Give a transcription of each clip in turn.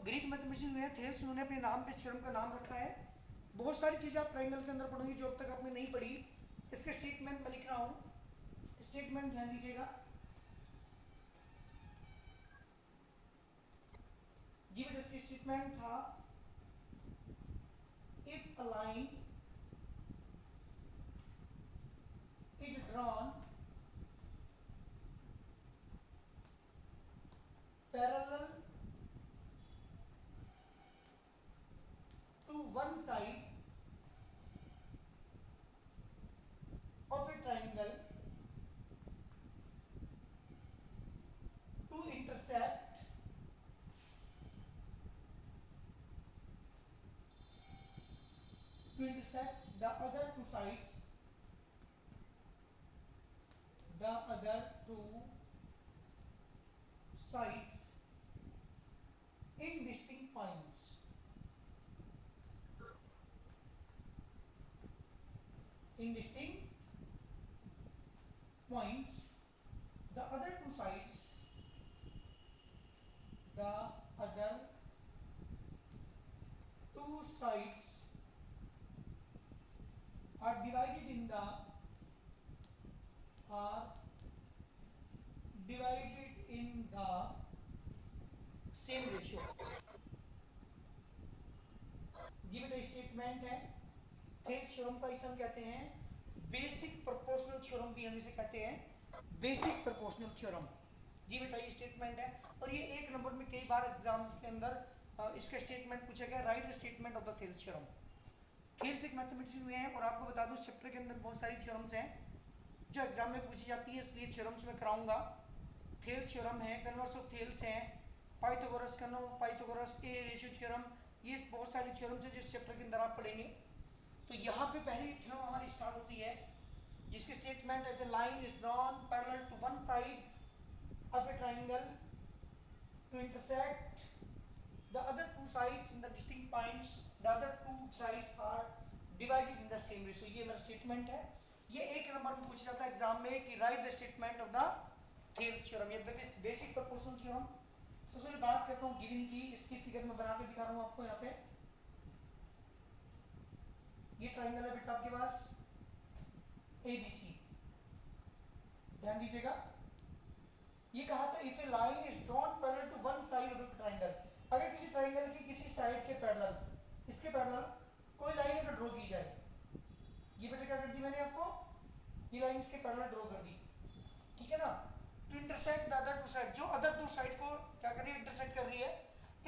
Greek mathematician हुए हैं Thales, उन्होंने अपने नाम पे थ्योरम का नाम रखा है। बहुत सारी चीज़ें आप ट्राइंगल के अंदर पढ़ोगे जो अब तक आपने नहीं पढ़ी। इसके स्टेटमेंट मैं लिख रहा हूँ, स्टेटमेंट ध्यान दीजिएगा जी बेटा। इसकी स्टेटमेंट था if a line is drawn parallel to one side of a triangle to intersect the other two sides, in distinct points. In distinct points, the other two sides are divided in the same ratio. जी बेटा statement है Thales theorem का, इसे हम कहते हैं basic proportional theorem, भी हम इसे कहते हैं बेसिक प्रोपोर्शनल थ्योरम। जी बेटा ये स्टेटमेंट है, और ये एक नंबर में कई बार एग्जाम के अंदर इसका स्टेटमेंट पूछा गया, right the statement of the Thales theorem. Thales एक मैथमेटिशियन हुए हैं, और आपको बता दूं इस चैप्टर के अंदर बहुत सारी थ्योरम्स हैं जो एग्जाम में पूछी जाती है, इसलिए थ्योरम्स में कराऊंगा। थेल्स थ्योरम है, कन्वर्स ऑफ थेल्स है, Pythagoras converse of Pythagoras, A ratio theorem, ये बहुत सारी थ्योरम्स है जिस चैप्टर के अंदर आप पढ़ेंगे। तो यहाँ पे पहली थ्योरम हमारी स्टार्ट होती है जिसकी स्टेटमेंट है line is drawn parallel to one side of a triangle to intersect the other two sides in the distinct points, the other two sides are divided in the same ratio। ये मेरा statement है। ये एक number में पूछा जाता है exam में कि right the statement of the Thales theorem, ये बेसिक प्रोपोर्शनल थ्योरम। सबसे पहले बात करता हूँ गिवन की, इसकी फिगर में बना के दिखा रहा हूँ आपको। यहाँ पे ये ट्राइंगल है बेटा आपके पास ABC, ध्यान दीजिएगा। ये कहा था if a line is drawn parallel to one side of a triangle, अगर किसी ट्राइंगल की किसी साइड के पैरेलल, इसके पैरेलल कोई लाइन अगर ड्रॉ की जाए, ये बेटा क्या कर दी मैंने आपको, ये लाइन इसके पैरेलल ड्रॉ कर दी, ठीक है ना। To intersect the other two side, जो अदर टू साइड को क्या कर रही है, इंटरसेक्ट कर रही है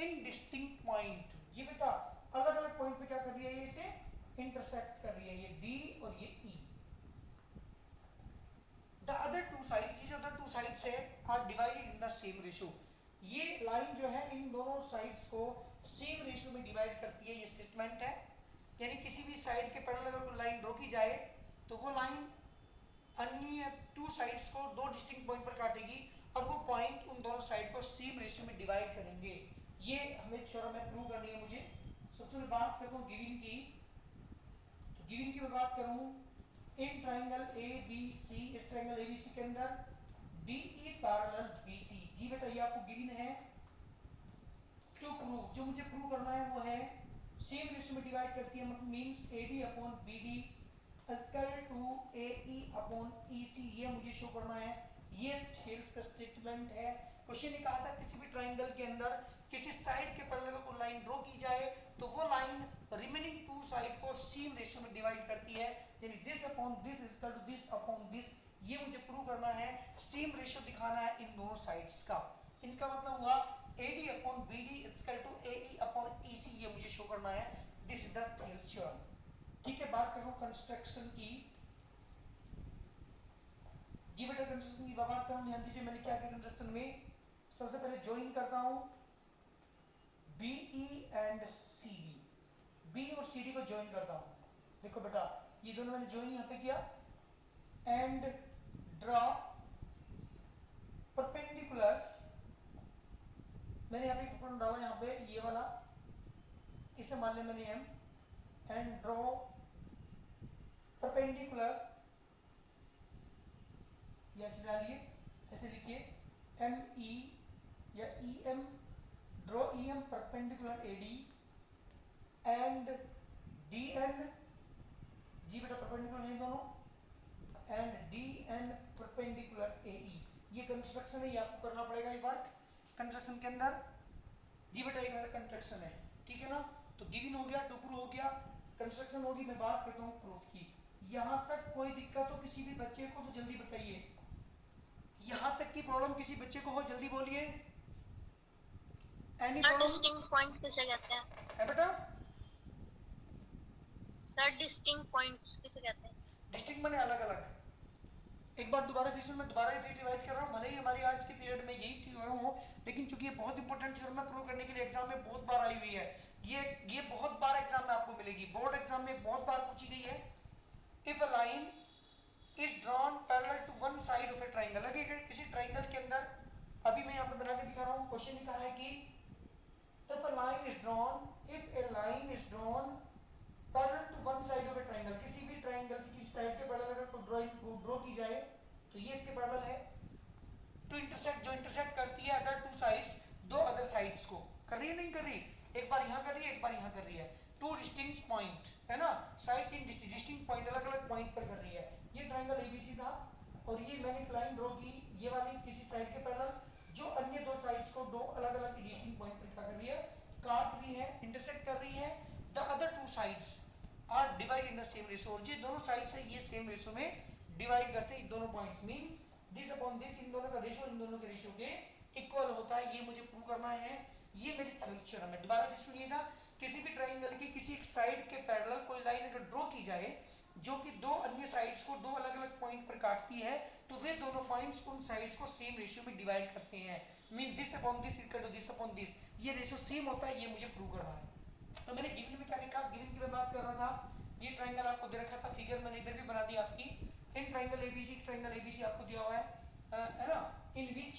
इन डिस्टिंक्ट पॉइंट। ये बेटा अलग अलग पॉइंट पे क्या कर रही है, ये इसे इंटरसेक्ट कर रही है, ये D और ये E। The other two side, ये जो अदर टू साइड्स है are divided in the same ratio, ये लाइन जो है इन दोनों साइड्स को सेम रेशियो में डिवाइड करती है, ये स्टेटमेंट है। यानी किसी भी साइड के पैरेलल अगर कोई लाइन ड्रॉ की जाए तो वो लाइन अन्य टू साइड्स को दो डिस्टिंक्ट पॉइंट पर काटेगी और वो पॉइंट उन दोनों साइड को सेम रेशियो में डिवाइड करेंगे। ये हमें थ्योरम में प्रूव करनी है मुझे। सबसे पहले बात करता हूँ गिवन की, तो गिवन की मैं बात करूँ इन ट्राइंगल ABC, इस ट्राइंगल ABC के अंदर DE पैरेलल BC। जी बेटा ये आपको गिवन है। टू प्रूव, जो मुझे प्रूव करना है वो है सेम रेशियो में डिवाइड करती है, मतलब means AD upon BD equal to AE upon EC, ये मुझे शो करना है। ये थेल्स का स्टेटमेंट है। क्वेश्चन ने कहा था किसी भी ट्राइंगल के अंदर किसी साइड के पैरेलल को लाइन ड्रॉ की जाए तो वो लाइन रिमेनिंग टू साइड को सेम रेशियो में डिवाइड करती है, यानी this upon this equal to this upon this. ये मुझे प्रूव करना है, सेम रेशियो दिखाना है इन दोनों साइड्स का। इनका मतलब हुआ AD upon BD equal to AE upon EC, ये मुझे शो करना है। This is the Thales theorem, ठीक है। बात करूं कंस्ट्रक्शन की, जी बेटा कंस्ट्रक्शन की बात करूं, ध्यान दीजिए मैंने क्या किया कंस्ट्रक्शन में। सबसे पहले ज्वाइन करता हूं BE एंड CD, B और CD को ज्वाइन करता हूं। देखो बेटा ये दोनों मैंने ज्वाइन यहां पे किया, एंड ड्रॉ परपेंडिकुलर्स, मैंने यहाँ पे परपेंडिकुलर डाला, यहाँ पे ये वाला, इसे मान लिया मैंने M, एंड ड्रॉ परपेंडिकुलर, ऐसे डालिए, ऐसे लिखिए ME या EM, draw EM EM perpendicular AD and DN, जी बेटा परपेंडिकुलर है दोनों, एंड DN परपेंडिकुलर AE। ये कंस्ट्रक्शन है, ये आपको करना पड़ेगा ये वर्क कंस्ट्रक्शन के अंदर। जी बेटा एक मेरा कंस्ट्रक्शन है, ठीक है ना। तो गिवन हो गया, टू प्रूव हो गया, कंस्ट्रक्शन होगी। मैं बात करता हूँ प्रूफ की। यहाँ तक कोई दिक्कत हो किसी भी बच्चे को तो जल्दी बताइए। यहाँ तक की प्रॉब्लम किसी बच्चे को हो जल्दी बोलिए। Any problem? डिस्टिंक्ट पॉइंट किसे कहते हैं? है बेटा सर डिस्टिंक्ट पॉइंट्स किसे कहते हैं? डिस्टिंक्ट माने अलग अलग। एक बार दोबारा फिर से मैं दोबारा फिर रिवाइज कर रहा हूँ, भले ही हमारी आज के पीरियड में यही थ्योरम हो, लेकिन चूंकि ये बहुत इंपॉर्टेंट थ्योरम है, प्रूव करने के लिए एग्जाम में बहुत बार आई हुई है। ये बहुत बार एग्जाम में आपको मिलेगी, बोर्ड एग्जाम में बहुत बार पूछी गई है। If a line is drawn parallel to one side of a triangle, लगेगा किसी ट्राइंगल के अंदर, अभी मैं यहाँ पे बना के दिखा रहा हूँ। क्वेश्चन लिखा है कि if a line is drawn parallel to one side of a triangle, किसी भी ट्राइंगल की किसी साइड के पैरेलल अगर ड्रॉ की जाए तो ये इसके पैरेलल है। टू इंटरसेक्ट, जो इंटरसेक्ट करती है अदर टू साइड्स, दो अदर साइड्स को, कर रही है नहीं कर रही, एक बार यहाँ कर रही है एक बार यहाँ कर रही है। टू डिस्टिंक्ट पॉइंट है ना, साइड्स इन डिस्टिंक्ट पॉइंट, अलग अलग पॉइंट पर कर रही है। ये ट्राइंगल ABC था और ये मैंने लाइन ड्रॉ की, ये वाली किसी साइड के पैरेलल, जो अन्य दो साइड्स को दो अलग अलग डिस्टिंक्ट पॉइंट पर क्या कर रही है, काट रही है, इंटरसेक्ट कर रही है। The other two sides are divide in the same ratio, और जो दोनों साइड्स है ये सेम रेशियो में डिवाइड करते हैं दोनों points. Means this upon this, इन दोनों का रेशियो इन दोनों के रेशियो के इक्वल होता है। ये मुझे प्रूव करना है, ये मेरी थ्योरम है। दोबारा फिर सुनिएगा, किसी भी ट्राइंगल की किसी एक साइड के पैरेलल कोई लाइन अगर ड्रॉ की जाए जो कि दो अन्य साइड्स को दो अलग अलग पॉइंट पर काटती है, तो वे दोनों पॉइंट्स उन साइड्स को सेम रेशियो में डिवाइड करते हैं। Mean this upon this equal to this upon this, ये रेशियो सेम होता है, ये मुझे प्रूव करना है। तो मैंने गिवन में क्या लिखा, गिवन की मैं बात कर रहा था, ये ट्राइंगल आपको दे रखा था, फिगर मैंने इधर भी बना दी आपकी। इन ट्राइंगल ABC आपको दिया हुआ है ना, इन विच,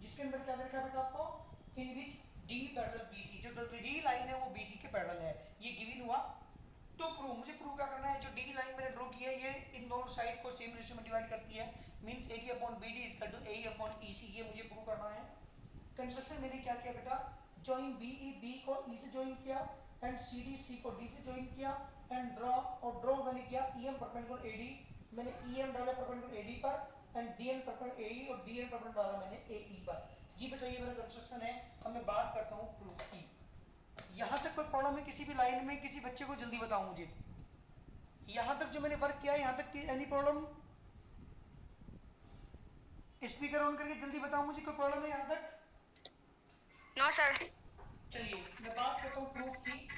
जिसके अंदर क्या देखा बेटा आपको, इन विच D पैरेलल BC, जो D लाइन है वो BC के पैरेलल है, ये गिवन हुआ। तो प्रूव, मुझे प्रूव क्या करना है, जो D लाइन मैंने ड्रॉ की है ये इन दोनों साइड को सेम रेशियो में डिवाइड करती है। Means AD upon BD is equal to AE upon EC, ये मुझे प्रूव करना है। कंस्ट्रक्शन मैंने क्या किया बेटा, जॉइन BE B को E से जॉइन किया एंड CD C को D से जॉइन किया एंड ड्रॉ, और ड्रॉ मैंने किया EM परपेंडिकुलर AD, मैंने EM डाला परपेंडिकुलर AD पर एंड DN परपेंडिकुलर AE और DN परपेंडिकुलर डाला मैंने AE पर। जी बेटा ये मेरा कंस्ट्रक्शन है। अब मैं बात करता हूँ प्रूफ की। यहाँ तक कोई प्रॉब्लम है किसी भी लाइन में, किसी बच्चे को जल्दी बताओ मुझे। यहाँ तक जो मैंने वर्क किया है यहाँ तक की एनी प्रॉब्लम? स्पीकर ऑन करके जल्दी बताओ मुझे, कोई प्रॉब्लम है यहाँ तक? No sir. चलिए मैं बात करता हूँ प्रूफ की,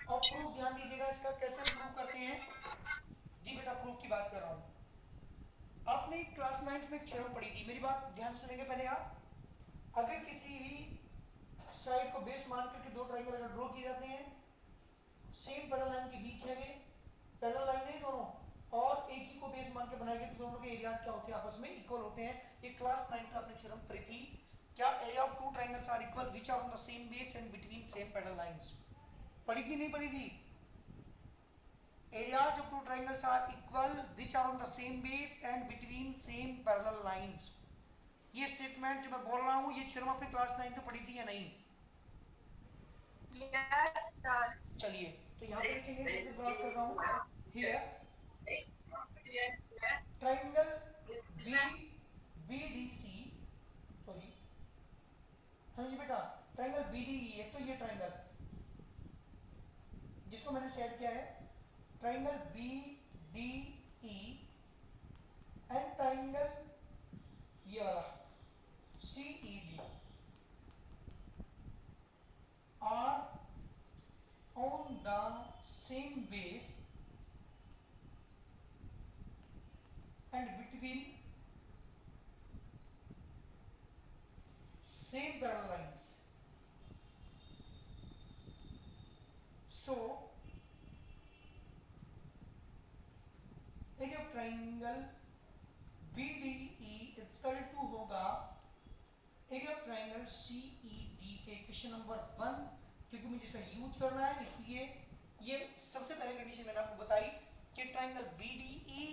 और प्रूफ ध्यान दीजिएगा इसका कैसे हम प्रूफ करते हैं। जी बेटा प्रूफ की बात कर रहा हूँ। आपने क्लास 9 में एक थ्योरम पढ़ी थी, मेरी बात ध्यान सुनेंगे पहले आप। अगर किसी भी साइड को बेस मान करके दो ट्राइंगल अगर ड्रॉ किए जाते हैं, सेम पैरेलल लाइन के बीच है, वे पैरेलल लाइन है दोनों, और एक ही को बेस मान के बनाए गए, तो दोनों के एरियाज क्या होते हैं, आपस में इक्वल होते हैं। ये क्लास 9 में आपने थ्योरम पढ़ी थी। क्या area of two triangles are equal which are on the same base and between same parallel lines? पढ़ी थी नहीं पढ़ी थी? Areas of two triangles are equal which are on the same base and between same parallel lines. ये statement जो मैं बोल रहा हूँ ये थ्योरम आपने क्लास 9 में पढ़ी थी या नहीं? Yes sir. चलिए तो यहाँ पे देखेंगे, फिर बात कर रहा हूँ। हियर ट्राइंगल BDC, सॉरी हाँ जी बेटा, ट्राइंगल BDE, एक तो ये ट्राइंगल जिसको मैंने सेट किया है, ट्राइंगल BDE एंड ट्राइंगल ये वाला CED are on the same base and between same parallel lines. So area of triangle BDE is equal to होगा एरिया ऑफ ट्राइंगल CED के क्वेश्चन नंबर 1, क्योंकि मुझे इसका यूज करना है इसलिए ये सबसे पहले कंडीशन मैंने आपको बताई कि triangle BDE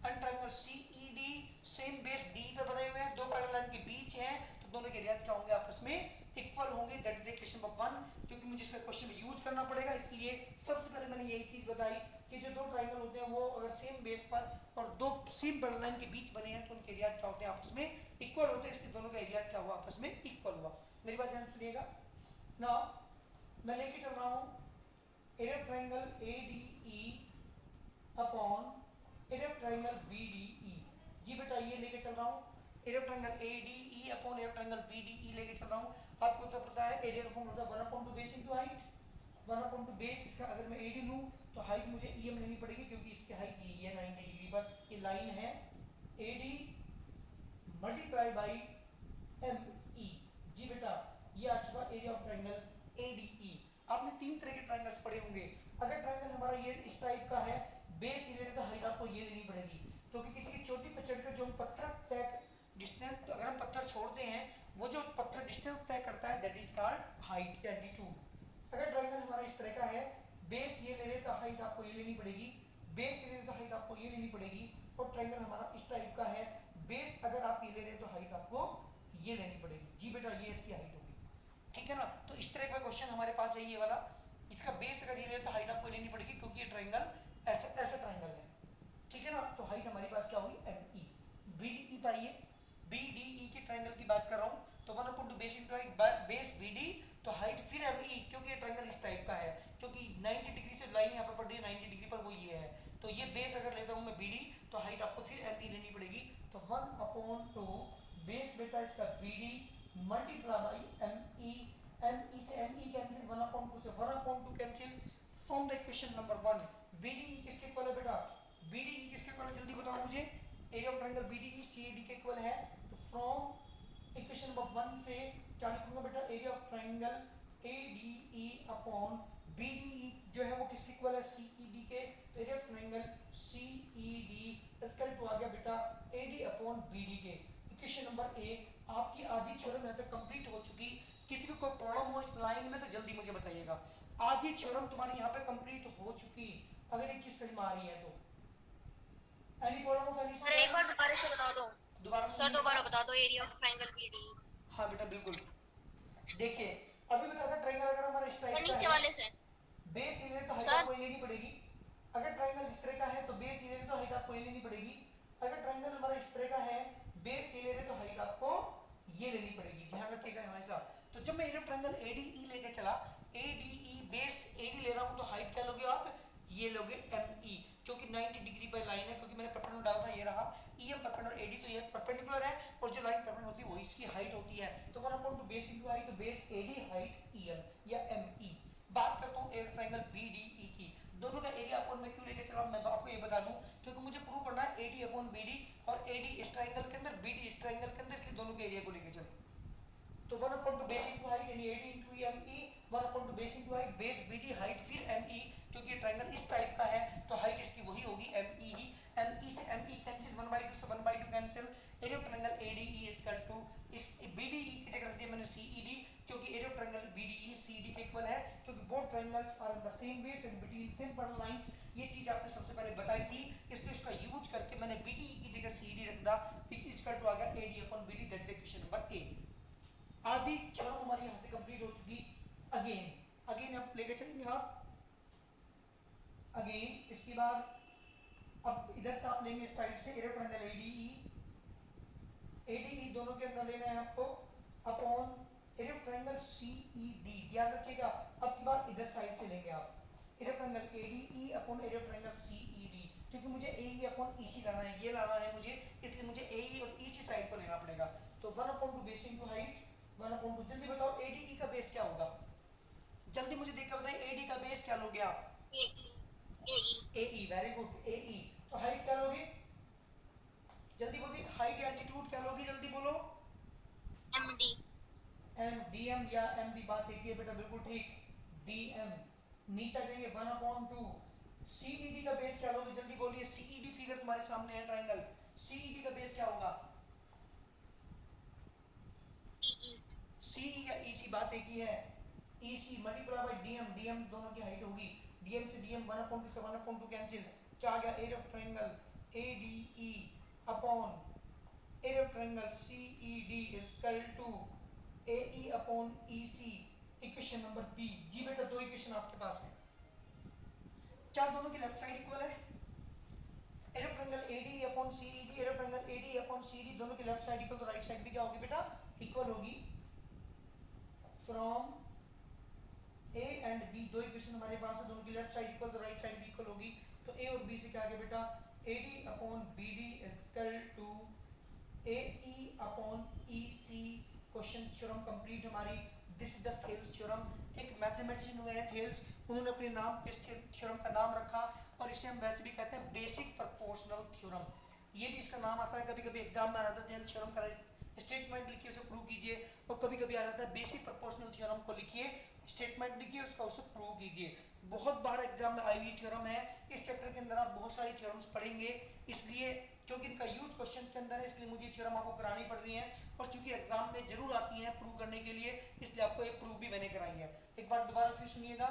and triangle CED same base D पे बने हुए हैं, दो पैरेलल लाइन के बीच हैं, तो दोनों के एरियाज क्या होंगे, आपस में इक्वल होंगे। That is the question number 1, क्योंकि मुझे इसका क्वेश्चन में यूज करना पड़ेगा, इसलिए सबसे पहले मैंने यही चीज बताई कि जो दो ट्राइंगल होते हैं वो अगर सेम बेस पर और दो सेम पैरेलल लाइन के बीच बने हैं तो उनके एरियाज क्या होते हैं, आपस में इक्वल होते हैं, इसलिए दोनों का एरियाज क्या हुआ, आपस में इक्वल हुआ। मेरी बात ध्यान सुनिएगा ना, मैं लेके चल रहा हूं area triangle ADE upon area triangle BDE। जी बेटा ये लेके चल रहा हूँ area triangle ADE upon area triangle BDE लेके चल रहा हूँ। आपको तो पता है एरिया का फॉर्म होता है 1/2 बेस इनटू हाइट, 1/2 बेस। इसका अगर मैं AD लूँ तो हाइट मुझे EM लेनी पड़ेगी, क्योंकि इसकी हाइट यही है 90 डिग्री पर। ये लाइन है AD मल्टीप्लाई बाई ME। जी बेटा ये आ चुका एरिया ऑफ ट्राइंगल ADE। आपने 3 तरह के ट्राइंगल्स पढ़े होंगे। अगर ट्राइंगल हमारा ये इस टाइप का है, बेस ये लेने तो हाइट आपको ये लेनी पड़ेगी, क्योंकि किसी की चोटी पर चढ़कर जो हम पत्थर तय डिस्टेंस, तो अगर हम पत्थर छोड़ते हैं वो जो पत्थर डिस्टेंस तय करता है दैट इज कॉल्ड हाइट या एल्टीट्यूड। अगर ट्राइंगल हमारा इस तरह का है, बेस ये ले रहे तो हाइट आपको ये लेनी पड़ेगी, बेस ये ले रहे तो हाइट आपको ये लेनी पड़ेगी, और ट्राइंगल हमारा इस टाइप का है, बेस अगर आप ये ले रहे हैं तो हाइट आपको ये लेनी पड़ेगी। जी बेटा ये इसकी हाइट होगी, ठीक है ना। तो इस तरह का क्वेश्चन हमारे पास है ये वाला, इसका बेस अगर ये ले तो हाइट आपको लेनी पड़ेगी, क्योंकि ये ट्राइंगल ऐसा ट्राइंगल है, ठीक है ना। तो हाइट हमारे पास क्या होगी ME। BDE पाइए, BDE के ट्राइंगल की बात कर रहा हूँ, तो 1/2 base into height base BD, तो हाइट फिर ME, क्योंकि ये ट्राइंगल इस टाइप का है, क्योंकि 90 डिग्री से लाइन यहाँ पर पड़ रही है 90 डिग्री पर, वो ये है। तो ये बेस अगर लेता हूँ मैं BD, तो हाइट आपको फिर ME लेनी पड़ेगी, तो 1/2 बेस बेटा इसका BD multiply by ME। ME से ME कैंसिल, 1/2 से 1/2 cancel. From the equation number 1 BDE किसके इक्वल है बेटा, BDE किसके इक्वल है जल्दी बताओ मुझे। Area of triangle BDE CAD के इक्वल है। तो फ्रॉम इक्वेशन नंबर 1 से क्या लिखूंगा बेटा, area of triangle ADE upon BDE जो है वो किसके इक्वल है, CED के। तो एरिया ऑफ ट्रायंगल CED इसका इक्वल आ गया बेटा AD अपॉन BD के। इक्वेशन नंबर 1 आपकी आधी थ्योरम यहाँ तक कंप्लीट हो चुकी। किसी को कोई प्रॉब्लम हो इस लाइन में तो जल्दी मुझे बताइएगा। आधी थ्योरम तुम्हारी यहाँ पे कंप्लीट हो चुकी, अगर एक चीज समझ में आ रही है तो। Any problem of any sir एक बार दोबारा से बता दो, दोबारा सर दोबारा बता दो एरिया ऑफ ट्रायंगल BDE। हाँ बेटा बिल्कुल। देखिए अभी बता था ट्रायंगल अगर हमारा इस टाइप का नीचे है, वाले से बेस ये तो हाइट सर आपको लेनी पड़ेगी। अगर ट्रायंगल इस तरह का है तो बेस ये तो हाइट आपको लेनी पड़ेगी। अगर ट्रायंगल हमारा इस तरह का है, बेस ये ले रहे तो हाइट आपको ये लेनी पड़ेगी, ध्यान रखिएगा हमेशा। तो जब मैं एरिया ऑफ ट्रायंगल ADE लेके चला, ADE बेस AD ले रहा हूं, तो हाइट क्या लोगे आप, ये लोगे ME, क्योंकि 90 डिग्री पर लाइन है, क्योंकि मैंने परपेंडिकुलर डाला था, ये रहा EM परपेंडिकुलर AD, तो ये परपेंडिकुलर है और जो लाइन परपेंडिकुलर होती है वो इसकी हाइट होती है। तो 1/2 बेस इनटू हाइट, तो बेस AD हाइट EM या ME। बात करता हूँ एरिया ट्रायंगल BDE की। दोनों का एरिया अपॉन मैं क्यों लेके चला, मैं आपको ये बता दूं, क्योंकि मुझे प्रूव करना है AD अपॉन BD, और AD इस ट्रायंगल के अंदर BD इस ट्रायंगल के अंदर, इसलिए दोनों के एरिया को लेके चलो। तो 1/2 बेस इनटू हाइट यानी AD into ME, 1/2 base into height base BD height फिर ME, क्योंकि ये ट्रायंगल इस टाइप का है तो हाइट इसकी वही होगी ME ही। ME से ME कैंसिल, 1/2 से 1/2 cancel. Area of triangle ADE is equal to इस BDE की जगह रख दिया मैंने CED, क्योंकि area of triangle BDE CED के इक्वल है, क्योंकि both triangles are in the same base and between same parallel lines. ये चीज आपने सबसे पहले बताई थी, इसलिए इसका यूज करके मैंने BDE की जगह CED रख दिया, इज इक्वल टू आ गया AD upon BD, that is question number 8। आधी थ्योरम हमारी यहां से कंप्लीट हो चुकी। अगेन आप लेके चलेंगे आप अगेन। इसके बाद अब इधर से आप लेंगे इस साइड से एरिया ट्रायंगल ADE दोनों के अंदर लेना है आपको अपॉन एरिया ट्रायंगल CED, ध्यान रखिएगा। अब की बात इधर साइड से लेंगे आप area triangle ADE upon area triangle CED, क्योंकि मुझे AE अपॉन EC लाना है, ये लाना है मुझे, इसलिए मुझे AE और EC साइड को लेना पड़ेगा। तो 1/2 बेस इनटू हाइट 1/2। जल्दी बताओ ADE का बेस क्या होगा, जल्दी मुझे देखकर बताइए AD का बेस क्या लोगे आप, AE, वेरी गुड AE। तो हाइट क्या लोगे, जल्दी बोलिए, हाइट एल्टीट्यूड क्या लोगे, जल्दी बोलो। MD DM या MD, बात एक ही है बेटा, बिल्कुल ठीक, DM। नीचे जाइए 1/2। CED का बेस क्या लोगे, जल्दी बोलिए। CED फिगर तुम्हारे सामने है ट्रायंगल, CED का बेस क्या होगा, CE या EC, बात एक ही है, EC multiply by DM, DM दोनों की हाइट होगी, DM से DM 1/2 से 1/2 कैंसिल, क्या आ गया area of triangle ADE upon area of triangle C E D equal to A E upon E C, equation number B. जी बेटा दो इक्वेशन आपके पास है, क्या दोनों की लेफ्ट साइड इक्वल है? Area of triangle AD upon CED, area of triangle AD upon CD दोनों की लेफ्ट साइड इक्वल, तो राइट साइड भी क्या होगी बेटा? इक्वल होगी। फ्रॉम ए एंड बी दो इक्वेशन हमारे पास है, दोनों की लेफ्ट साइड इक्वल तो राइट साइड भी इक्वल होगी। तो ए और बी से क्या आ गया बेटा? AD upon BD equal to A E upon E C. Question theorem complete हमारी। This is the Thales theorem. एक मैथमेटिशियन हुए हैं थेल्स, उन्होंने अपने नाम पे इस थ्योरम का नाम रखा और इसे हम वैसे भी कहते हैं बेसिक प्रोपोर्शनल थ्योरम। ये भी इसका नाम आता है, कभी कभी एग्जाम में आ जाता है थेल्स थ्योरम का स्टेटमेंट लिखिए उसे प्रूव कीजिए, और कभी कभी आ जाता है बेसिक प्रोपोर्शनल थ्योरम को लिखिए, स्टेटमेंट लिखिए उसका, उसे प्रूव कीजिए। बहुत बार एग्जाम में आई हुई थ्योरम है। इस चैप्टर के अंदर आप बहुत सारी थ्योरम्स पढ़ेंगे, इसलिए क्योंकि इनका यूज क्वेश्चन के अंदर है इसलिए मुझे थ्योरम आपको करानी पड़ रही है, और चूंकि एग्जाम में जरूर आती है प्रूव करने के लिए, इसलिए आपको एक प्रूव भी मैंने कराई है। एक बार दोबारा फिर सुनिएगा।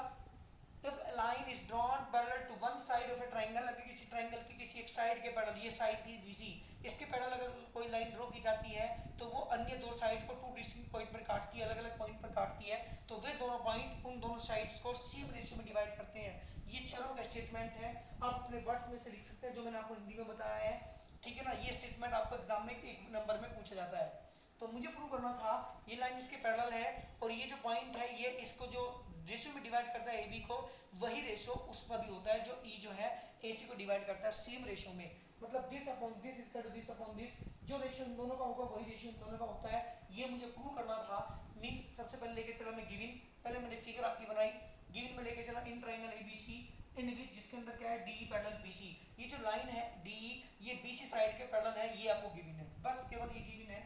If a line is drawn parallel to one side of a triangle, अगर किसी ट्रायंगल की किसी एक साइड के पैरेलल, ये साइड थी BC, इसके पैरेलल अगर कोई लाइन ड्रॉ की जाती है तो वो अन्य दो साइड को टू डिस्टिंक्ट पॉइंट पर काटती है, अलग अलग पॉइंट पर काटती है, तो वे दोनों पॉइंट उन दोनों साइड्स को सेम रेशियो में डिवाइड करते हैं। ये थ्योरम का स्टेटमेंट है, आप अपने वर्ड्स में से लिख सकते हैं जो मैंने आपको हिंदी में बताया है, ठीक है ना। ये स्टेटमेंट आपको एग्जाम में एक नंबर में पूछा जाता है। तो मुझे प्रूव करना था ये लाइन इसके पैरेलल है और ये जो पॉइंट है ये इसको जो रेशियो में डिवाइड करता है AB को, वही रेशियो उसका भी होता है जो E जो है AC को डिवाइड करता है सेम रेशियो में। मतलब this upon this equal to this upon this, जो रेशियो इन दोनों का होगा वही रेशियो इन दोनों का होता है। ये मुझे प्रूव करना था। मींस सबसे पहले लेके चला मैं गिवन, पहले मैंने फिगर आपकी बनाई, गिवन में लेके चला इन ट्रायंगल ABC इन विच जिसके अंदर क्या है DE पैरेलल BC। ये जो लाइन है DE ये BC साइड के पैरेलल है, ये आपको गिवन है, बस केवल ये गिवन है।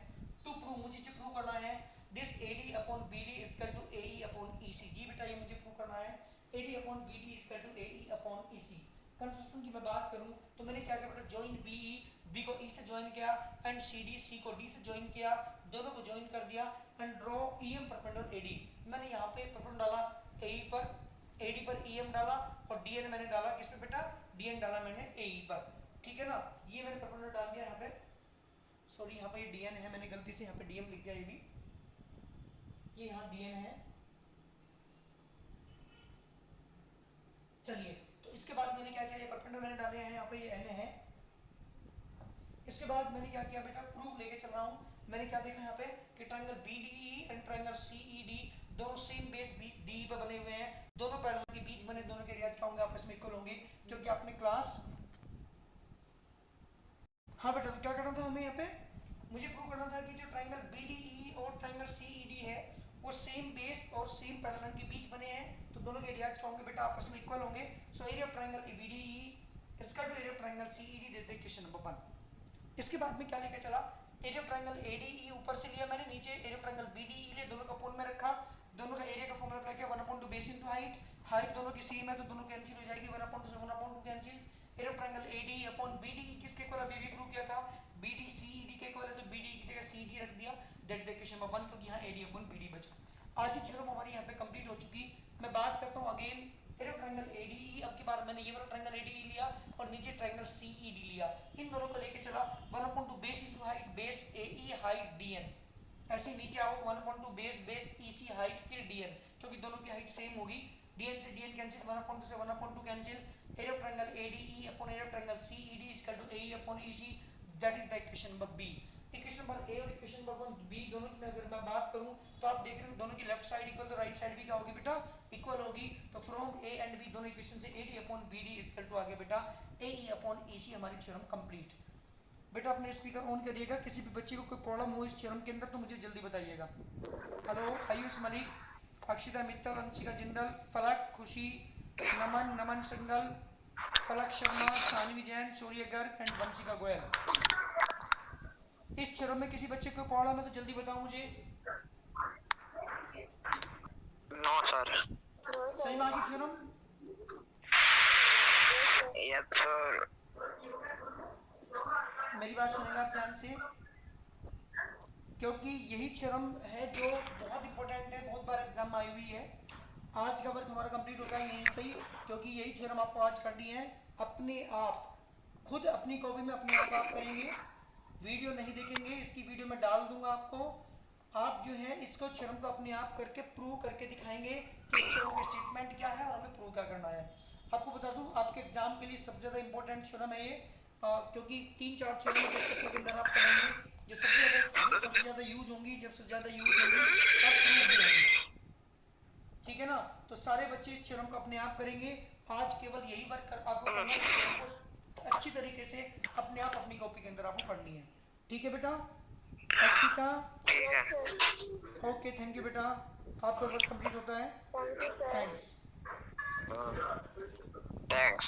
टू प्रूव मुझे जो प्रूव करना है this AD upon BD equal to AE upon EC। जी बेटा ये मुझे प्रूव करना है AD upon BD equal to AE upon EC। Consistent की मैं बात करूं तो मैंने क्या किया बेटा, जॉइन BE, B को E से ज्वाइन किया, एंड CD, C को D से ज्वाइन किया, दोनों को ज्वाइन कर दिया, and draw EM perpendicular AD। मैंने यहाँ पे परपेंडिकुलर डाला AE पर, AD पर EM डाला, और DN मैंने डाला किस पे बेटा, DN डाला मैंने AE पर, ठीक है ना। ये मैंने परपेंडिकुलर डाल दिया यहाँ पे, सॉरी यहाँ पे ये DN है, मैंने गलती से यहाँ पे DM लिख दिया, ये भी ये यहाँ DN है। चलिए तो इसके बाद मैंने क्या किया, ये परपेंडिकुलर मैंने डाले हैं यहाँ पे, ये N है। इसके बाद मैंने क्या किया बेटा, प्रूफ लेके चल रहा हूँ। मैंने क्या देखा यहाँ पे कि triangle BDE and triangle CED दोनों सेम बेस DE पे बने हुए हैं, दोनों पैरेलल के बीच बने, दोनों के एरियाज क्या होंगे, आपस में इक्वल होंगे, क्योंकि आपने क्लास, हाँ बेटा तो क्या करना था हमें यहाँ पे, मुझे प्रूव करना था कि जो ट्रायंगल BDE और ट्रायंगल CED है वो सेम बेस और सेम पैरेलल के बीच बने हैं, तो दोनों के एरियाज क्या होंगे बेटा, आपस में इक्वल होंगे। So area of triangle BDE is equal to area of triangle CED, this is the question number 1। इसके बाद में क्या लेके चला, एरिया ऑफ ट्रायंगल ADE ऊपर से लिया मैंने, नीचे एरिया ऑफ ट्रायंगल BDE लिए, दोनों का अपोन में रखा, दोनों का एरिया का फॉर्मूला अप्लाई किया 1/2 बेस इनटू हाइट, हाइट दोनों की सेम है तो दोनों कैंसिल हो जाएगी, 1/2 से 1/2 cancel. Area of triangle ADE upon BDE किसके इक्वल, अभी भी प्रूव किया था BD CED के इक्वल है, तो BDE की जगह CD रख दिया, दैट द क्वेश्चन नंबर 1, क्योंकि यहाँ AD अपॉन BD बचा। आज की थ्योरम हमारी यहाँ पे कंप्लीट हो चुकी। मैं बात करता हूँ again area of triangle ADE, अब की बार मैंने ये वाला ट्रायंगल ADE लिया और नीचे ट्रायंगल CED लिया, इन दोनों को लेके चला 1/2 base into height, base AE height DN, ऐसे नीचे आओ 1/2 बेस बेस EC हाइट फिर DN, क्योंकि दोनों की हाइट सेम होगी, DN से DN कैंसिल, 1/2 से 1/2 cancel, area of triangle ADE upon area of triangle CED is equal to AE upon EC, that is the equation number B। Equation number A और equation number B दोनों की अगर मैं बात करूं तो आप देख रहे हो दोनों की लेफ्ट साइड इक्वल, तो राइट साइड भी क्या होगी बेटा, इक्वल होगी। तो फ्रॉम A एंड B दोनों इक्वेशन से AD upon BD is equal to आ गया बेटा AE अपॉन EC, हमारी थ्योरम कंप्लीट। बेटा अपने स्पीकर ऑन करिएगा, किसी भी बच्चे को कोई प्रॉब्लम हो इस थ्योरम के अंदर तो मुझे जल्दी बताइएगा। Hello Ayush Malik, Akshita Mittal, Anshika Jindal, Falak, Khushi, Naman, Naman Singal, Palak Sharma, Sanvi Jain, Surya Garg and Vanshika Goyal. इस थ्योरम में किसी बच्चे को प्रॉब्लम है तो जल्दी बताओ मुझे। No sir. सही में आगे थ्योरम, यस सर। मेरी बात सुनेगा आप ध्यान से, क्योंकि यही थ्योरम है जो बहुत इंपॉर्टेंट है, बहुत बार एग्जाम में आई हुई है। आज का वर्क हमारा कंप्लीट होता है यहीं पे ही, क्योंकि यही थ्योरम आपको आज करनी है अपने आप, खुद अपनी कॉपी में अपने आप करेंगे। वीडियो नहीं देखेंगे, इसकी वीडियो मैं डाल दूंगा आपको। आप जो है इसको थ्योरम को अपने आप करके प्रूव करके दिखाएंगे कि इस थ्योरम का स्टेटमेंट क्या है और हमें प्रूव क्या करना है। आपको बता दूं आपके एग्जाम के लिए सबसे ज़्यादा इंपॉर्टेंट थ्योरम है ये, क्योंकि 3-4 थ्योरम जिस चैप्टर के अंदर आप पढ़ेंगे जो सबसे ज़्यादा यूज होंगी, जब सबसे ज़्यादा यूज होंगी और प्रूव भी होंगी, ठीक है ना। तो सारे बच्चे इस थ्योरम को अपने आप करेंगे। आज केवल यही वर्क आपको करना है, इस थ्योरम को अच्छी तरीके से अपने आप अपनी कॉपी के अंदर आपको पढ़नी है, ठीक है बेटा। अक्षिता, ठीक है। ओके, थैंक यू बेटा, आपका वर्क कंप्लीट होता है। Thank you sir. Thanks. Thanks.